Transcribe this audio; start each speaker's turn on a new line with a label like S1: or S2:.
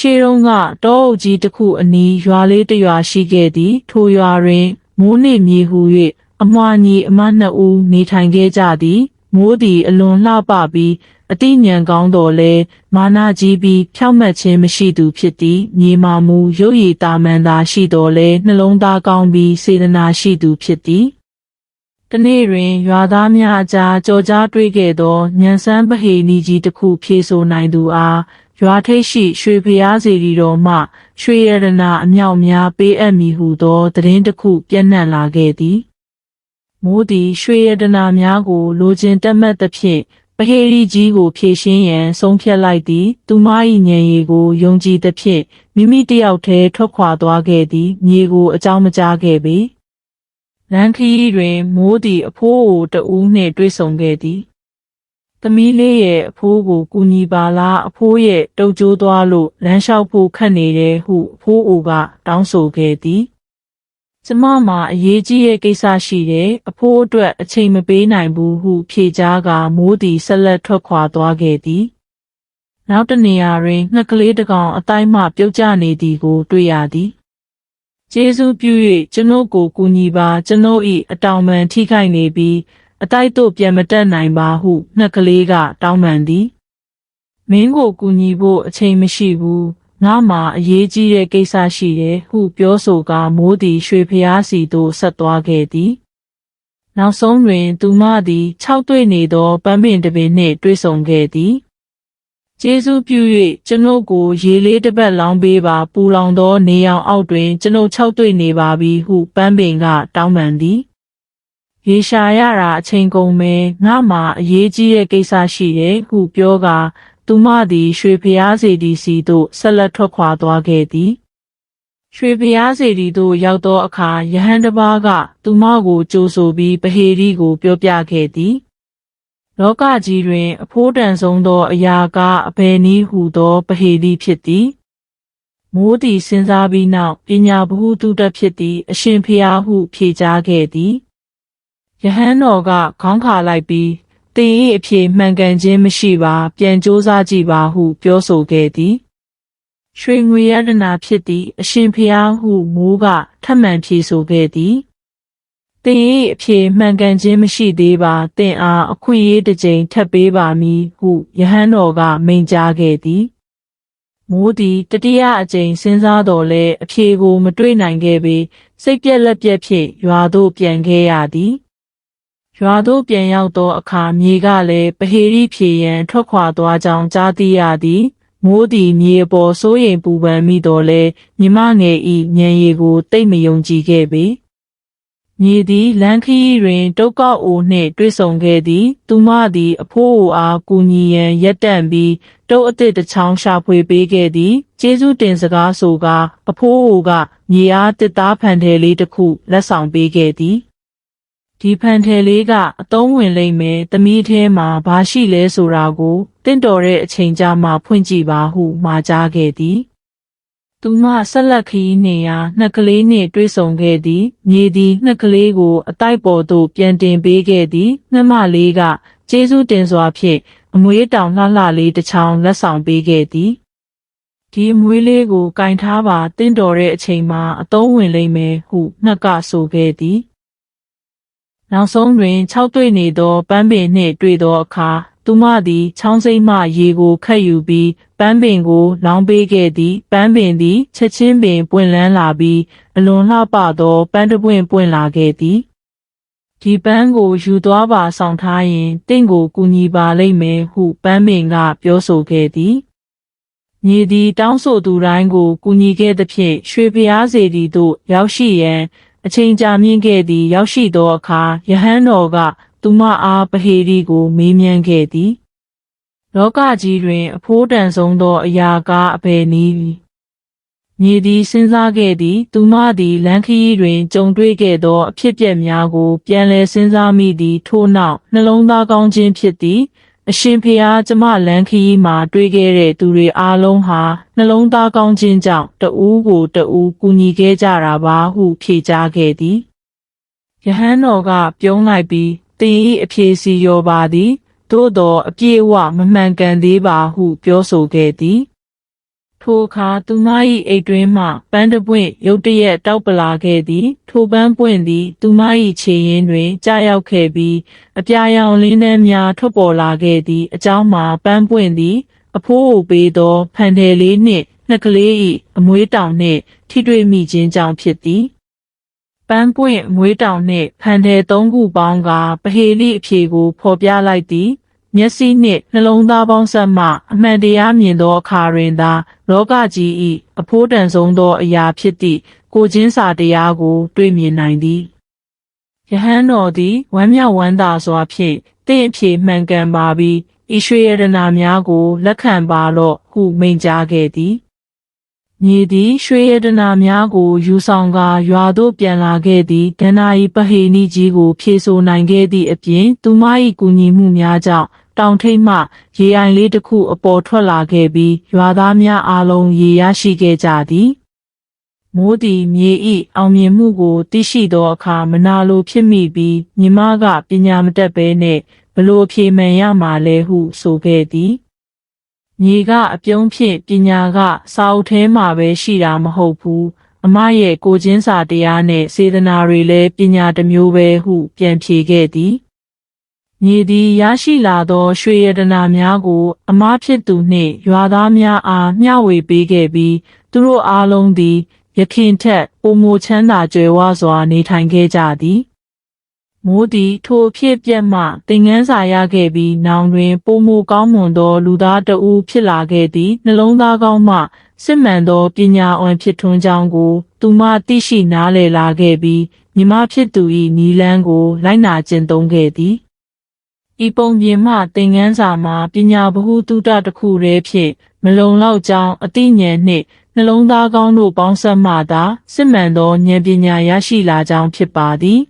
S1: ရှေးတုန်းကတောအုပ်ကြီးတစ်ခုအနီးရွာလေးတစ်ရွာရှိခဲ့သည်ထိုရွာတွင်မိုးနှင့်မြေဟူ၍အမွှာညီအမနှစ်ဦးနေထိုင်ခဲ့ကြသည်မိုးသည်အလွန်လှပပြီးအတိညာဉ်ကောင်းတော်လဲမာနကြီးပြီးဖြောင့်မတ်ခြင်းမရှိသူဖြစ်သည်မြေမာမူရုပ်ရည်တာမန်သာရှိတော်လဲနှလုံးသားကောင်းပြီးစေတနာရှိသူဖြစ်သည်တနေ့တွင်ရွာသားများအကြားကြော်ကြားတွေ့ခဲ့သောညံစမ်းပဟေနီကြီးတစ်ခုဖြေဆိုနိုင်သူအားရွာထိပ်ရှိရွှေဖျားစေတီတော်မှရွှေရတနာအမြောက်များပေးအပ်မည်ဟုသောသတင်းတစ်ခုပြန့်နှံ့လာခဲ့သည်မိုးသည်ရွှေရတနာများကိုလိုချင်တက်မှတ်သဖြင့်ပဟေရီကြီးကိုဖြည့်ရှင်းရန်ဆုံးဖြတ်လိုက်သည်သူမ၏ဉာဏ်ရည်ကိုယုံကြည်သဖြင့်မိမိတယောက်တည်းထွက်ခွာသွားခဲ့သည်မြေကိုအကြောင်းမကြားခဲ့ပေလမ်းခရီးတွင်မိုးသည်အဖိုးကိုတဦးနှင့်တွေ့ဆုံခဲ့သည်သမီးလေးရဲ့အဖိုးကိုကူညီပါလားအဖိုးရဲ့တုတ်ကျိုးသွားလို့လမ်းလျှောက်ဖို့ခက်နေတယ်ဟုအဖိုးအိုကတောင်းဆိုခဲ့သည်ကျမမှာအရေးကြီးတဲ့ကိစ္စရှိတယ်အဖိုးအတွက်အချိန်မပေးနိုင်ဘူးဟုဖြေကြားကမိုးသည်ဆက်လက်ထွက်ခွာသွားခဲ့သည်နောက်တနေရာတွင်ငှက်ကလေးတစ်ကောင်အတိုင်းမှပြုတ်ကျနေသည်ကိုတွေ့ရသည်ကျေးဇူးပြု၍ကျွန်ုပ်ကိုကူညီပါကျွန်ုပ်၏အတောင်ပံထိခိုက်နေပြီးအတိုက်သို့ပြန်မတက်နိုင်ပါဟုငှက်ကလေးကတောင်းပန်သည်မင်းကိုကူညီဖို့အချိန်မရှိဘူးငါမှာအရေးကြီးတဲ့ကိစ္စရှိတယ်ဟုပြောဆိုကမိုးသည်ရွှေဖျားစီသို့ဆက်သွားခဲ့သည်နောက်ဆုံးတွင်သူမသည်၆တွေ့နေသောပန်းပင်တစ်ပင်နှင့်တွေ့ဆုံခဲ့သည်ကျေးဇူးပြု၍ကျွန်ုပ်ကိုရေလေးတစ်ပတ်လောင်းပေးပါပူလောင်သောနေရောင်အောက်တွင်ကျွန်ုပ်၆တွေ့နေပါပြီဟုပန်းပင်ကတောင်းပန်သည်ရေရှာရတာအချိန်ကုန်မယ်ငါမှာအရေးကြီးတဲ့ကိစ္စရှိတယ်ဟုပြောကာသူမသည်ရွှေဖျားစေတီစီသို့ဆက်လက်ထွက်ခွာသွားခဲ့သည်ရွှေဖျားစေတီသို့ရောက်သောအခါယဟန်တစ်ပါးကသူမကိုကြိုဆိုပြီးပဟေရီကိုပြောပြခဲ့သည်လောကကြီးတွင်အဖိုးတန်ဆုံးသောအရာကအဘယ်နည်းဟုသောပဟေရီဖြစ်သည်မိုးသည်စဉ်းစားပြီးနောက်ပညာဗဟုသုတဖြစ်သည်အရှင်ဖျားဟုဖြေကြားခဲ့သည်ယဟန်တော်ကခေါင်းခါလိုက်ပြီးသင်၏အဖြေမှန်ကန်ခြင်းမရှိပါပြန်ကြိုးစားကြည့်ပါဟုပြောဆိုခဲ့သည်ရွှေငွေရတနာဖြစ်သည်အရှင်ဖျားဟုမိုးကထပ်မံဖြေဆိုခဲ့သည်သင်၏အဖြေမှန်ကန်ခြင်းမရှိသေးပါသင်အားအခွင့်အရေးတစ်ကြိမ်ထပ်ပေးပါမည်ဟုယဟန်တော်ကမိန့်ကြားခဲ့သည်မိုးသည်တတိယအကြိမ်စဉ်းစားတော်လဲအဖြေကိုမတွေ့နိုင်ခဲ့ပေစိတ်ပြက်လက်ပြက်ဖြင့်ရွာသို့ပြန်ခဲ့ရသည်ရွာသို့ပြန်ရောက်သောအခါမြေကလည်းပဟေရီဖြေရန်ထွက်ခွာသွားကြောင်းကြားသိရသည်မိုးသည်မြေအပေါ်စိုးရိမ်ပူပန်မိတော်လဲညီမငယ်၏ဉာဏ်ရည်ကိုတိတ်မယုံကြည်ခဲ့ပေမြေသည်လမ်းခရီးတွင်တုတ်ကောက်အိုနှင့်တွေ့ဆုံခဲ့သည်သူမသည်အဖိုးအိုအားကူညီရန်ရက်တန့်ပြီးတုတ်အသစ်တစ်ချောင်းရှာဖွေပေးခဲ့သည်ကျေးဇူးတင်စကားဆိုကာအဖိုးအိုကမြေအားတစ်သားဖန်ထည်လေးတစ်ခုလက်ဆောင်ပေးခဲ့သည်ဒီဖန်ထည်လေးကအသုံးဝင်လိမ့်မယ်သမီးထဲမှာဘာရှိလဲဆိုတာကိုတင့်တော်တဲ့အချိန်ကြာမှဖွင့်ကြည့်ပါဟုမှာကြားခဲ့သည်သူမဆက်လက်ခရီးနှင်ရာငှက်ကလေးနှင့်တွေ့ဆုံခဲ့သည်မြေသည်ငှက်ကလေးကိုအတိုက်ပေါ်သို့ပြန်တင်ပေးခဲ့သည်ငှက်မလေးကကျေးဇူးတင်စွာဖြင့်အမွေးတောင်လှလှလေးတစ်ချောင်းလက်ဆောင်ပေးခဲ့သည်ဒီအမွေးလေးကိုကင်ထားပါတင့်တော်တဲ့အချိန်မှာအသုံးဝင်လိမ့်မယ်ဟုငှက်ကဆိုခဲ့သည်နောက်ဆုံးတွင်၆တွေ့နေသောပန်းပင်နှင့်တွေ့သောအခါသူမသည်ချောင်းစိမ့်မှရေကိုခတ်ယူပြီးပန်းပင်ကိုလောင်းပေးခဲ့သည်ပန်းပင်သည်ချက်ချင်းပင်ပွင့်လန်းလာပြီးအလွန်လှပသောပန်းတစ်ပွင့်ပွင့်လာခဲ့သည်ဒီပန်းကိုယူသွားပါဆောင်ထားရင်တင့်ကိုကူညီပါလိမ့်မယ်ဟုပန်းပင်ကပြောဆိုခဲ့သည်မြေသည်တောင်းဆိုသူတိုင်းကိုကူညီခဲ့သဖြင့်ရွှေဖျားစေတီသို့ရောက်ရှိရန်အချိန်ကြာမြင့်ခဲ့သည်ရောက်ရှိသောအခါယဟန်တော်ကသူမအားပဟေရီကိုမေးမြန်းခဲ့သည်လောကကြီးတွင်အဖိုးတန်ဆုံးသောအရာကအဘယ်နည်းမြေသည်စဉ်းစားခဲ့သည်သူမသည်လမ်းခရီးတွင်ကြုံတွေ့ခဲ့သောအဖြစ်အပျက်များကိုပြန်လည်စဉ်းစားမိသည်ထို့နောက်နှလုံးသားကောင်းခြင်းဖြစ်သည်အရှင်ဖျားကျမလမ်းခရီးမှာတွေ့ခဲ့တဲ့သူတွေအားလုံးဟာနှလုံးသားကောင်းခြင်းကြောင့်တဦးကိုတဦးကူညီခဲ့ကြတာပါဟုဖြေကြားခဲ့သည်ယဟန်တော်ကပြုံးလိုက်ပြီးသင်၏အဖြေစီရောပါသည်သို့သောအပြည့်အဝမမှန်ကန်သေးပါဟုပြောဆိုခဲ့သည် ထိုအခါသူမ၏အိတ်တွင်းမှပန်းတပွင့်ရုတ်တရက်တောက်ပလာခဲ့သည်ထိုပန်းပွင့်သည်သူမ၏ခြေရင်းတွင်ကြာရောက်ခဲ့ပြီးအပြာရောင်လင်းနှန်းများထွက်ပေါ်လာခဲ့သည့်အကြောင်းမှာပန်းပွင့်သည်အဖိုးကိုပေးသောဖန်တယ်လေးနှင့်နှစ်ကလေး၏အမွေးတောင်နှင့်ထိတွေ့မိခြင်းကြောင့်ဖြစ်သည်ပန်းပွင့်အမွေးတောင်နှင့်ဖန်တယ်သုံးခုပေါင်းကပဟေလိအဖြေကိုဖော်ပြလိုက်သည်မျက်စိနှင့်နှလုံးသားပေါင်းစပ်မှအမှန်တရားမြင်သောအခါတွင်သာလောကကြီး၏အဖိုးတန်ဆုံးသောအရာဖြစ်သည့်ကိုချင်းစာတရားကိုတွေ့မြင်နိုင်သည်ယဟန်တော်သည်ဝမ်းမြောက်ဝမ်းသာစွာဖြင့်တင့်အဖြေမှန်ကန်ပါပြီးဤရွှေရတနာများကိုလက်ခံပါလော့ဟုမိန့်ကြားခဲ့သည်မြေသည်ရွှေရတနာများကိုယူဆောင်ကာရွာသို့ပြန်လာခဲ့သည်ဒဏ္ဍာရီပဟေနိကြီးကိုဖြေဆိုနိုင်ခဲ့သည့်အပြင်သူမ၏ကူညီမှုများကြောင့်တောင်ထိပ်မှရေအိုင်လေးတစ်ခုအပေါ်ထွက်လာခဲ့ပြီးရွာသားများအားလုံးရေရရှိခဲ့ကြသည်မိုးသည်မြေ၏အောင်မြင်မှုကိုသိရှိသောအခါမနာလိုဖြစ်မိပြီးညီမကပညာမတတ်ဘဲနဲ့ဘလို့ဖြေမှန်ရမှာလဲဟုဆိုခဲ့သည်မြေကအပြုံးဖြင့်ပညာကစာအုပ်ထဲမှာပဲရှိတာမဟုတ်ဘူးအမရဲ့ကိုချင်းစာတရားနဲ့စေတနာတွေလည်းပညာတစ်မျိုးပဲဟုပြန်ဖြေခဲ့သည်မြေသည်ရရှိလာသောရွှေရတနာများကိုအမဖြစ်သူနှင့်ရွာသားများအားမျှဝေပေးခဲ့ပြီးသူတို့အားလုံးသည်ယခင်ထက်ပိုမိုချမ်းသာကြွယ်ဝစွာနေထိုင်ခဲ့ကြသည်မိုးသည်ထိုအဖြစ်ပြက်မှသင်ခန်းစာရခဲ့ပြီးနောင်တွင်ပိုမိုကောင်းမွန်သောလူသားတဦးဖြစ်လာခဲ့သည်နှလုံးသားကောင်းမှစစ်မှန်သောပညာအွန်ဖြစ်ထွန်းကြောင်းကိုသူမသိရှိနားလည်လာခဲ့ပြီးညီမဖြစ်သူ၏နီလန်းကိုလိုက်နာကျင့်သုံးခဲ့သည်ဤပုံပြင်မှသင်ခန်းစာမှာပညာဗဟုသုတတစ်ခုတည်းဖြင့်မလုံလောက်ကြောင်းအသိဉာဏ်နှင့်နှလုံးသားကောင်းတို့ပေါင်းစပ်မှသာစစ်မှန်သောဉာဏ်ပညာရရှိလာကြောင်းဖြစ်ပါသည်